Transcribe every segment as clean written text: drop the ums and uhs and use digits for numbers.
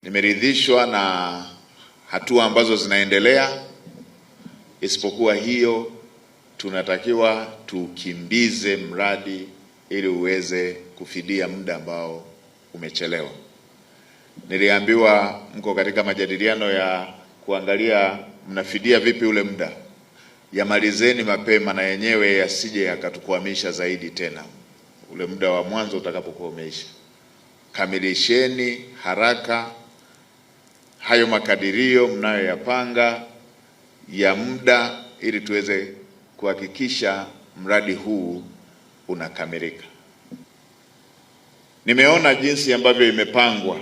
Nimeridhishwa na hatua ambazo zinaendelea, isipokuwa hiyo tunatakiwa tukimbize mradi ili uweze kufidia muda ambao umechelewa. Niliambiwa mko katika majadiliano ya kuangalia mnafidia vipi ule muda. Yamalizeni mapema na yenyewe yasije yakatukwamisha zaidi tena. Ule muda wa mwanzo utakapokuwa umeisha, kamilisheni haraka hayo makadirio mnayoyapanga ya muda ili tuweze kuhakikisha mradi huu unakamilika. Nimeona jinsi ambavyo imepangwa,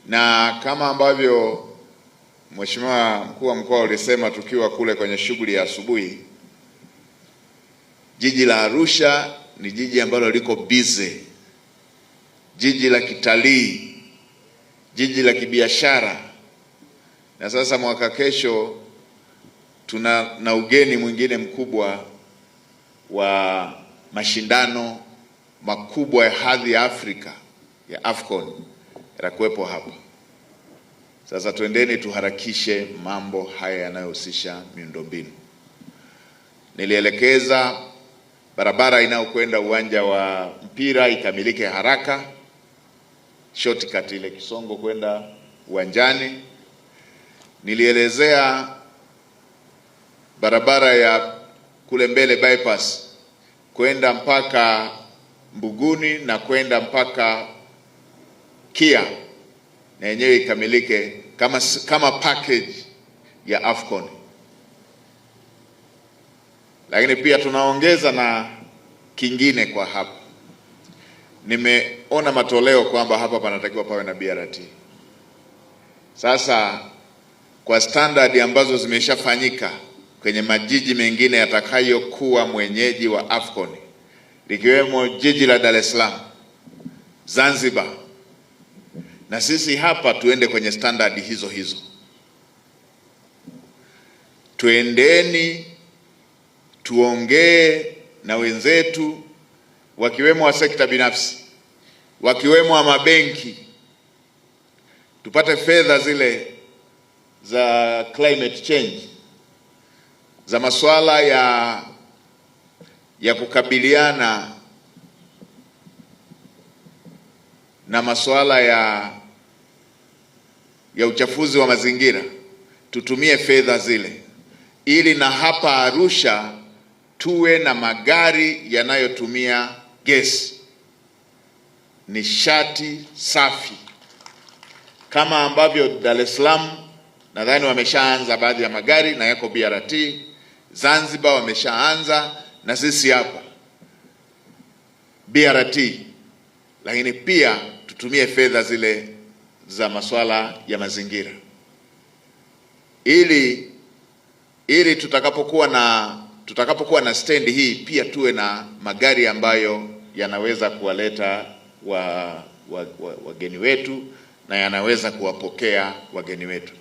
na kama ambavyo Mheshimiwa Mkuu wa Mkoa ulisema tukiwa kule kwenye shughuli ya asubuhi, jiji la Arusha ni jiji ambalo liko busy, jiji la kitalii, jiji la kibiashara. Na sasa mwaka kesho tuna na ugeni mwingine mkubwa wa mashindano makubwa ya hadhi ya Afrika ya AFCON yatakuwepo hapa. Sasa twendeni tuharakishe mambo haya yanayohusisha miundombinu. Nilielekeza barabara inayokwenda uwanja wa mpira ikamilike haraka, shortcut ile Kisongo kwenda uwanjani. Nilielezea barabara ya kule mbele bypass kwenda mpaka Mbuguni na kwenda mpaka Kia, na yenyewe ikamilike kama package ya AFCON. Lakini pia tunaongeza na kingine kwa hapa. Nimeona matoleo kwamba hapa panatakiwa pawe na BRT. Sasa kwa standard ambazo zimeshafanyika kwenye majiji mengine yatakayokuwa mwenyeji wa AFCON, likiwemo jiji la Dar es Salaam, Zanzibar, na sisi hapa tuende kwenye standard hizo hizo. Tuendeni tuongee na wenzetu wakiwemo wa sekta binafsi, wakiwemo wa mabenki, tupate fedha zile za climate change, za masuala ya kukabiliana na masuala ya uchafuzi wa mazingira. Tutumie fedha zile ili na hapa Arusha tuwe na magari yanayotumia gesi, nishati safi, kama ambavyo Dar es Salaam nadhani wameshaanza baadhi ya magari na yako BRT, Zanzibar wameshaanza, na sisi hapa BRT. Lakini pia tutumie fedha zile za masuala ya mazingira ili tutakapokuwa na stendi hii pia tuwe na magari ambayo yanaweza kuwaleta wageni wetu na yanaweza kuwapokea wageni wetu.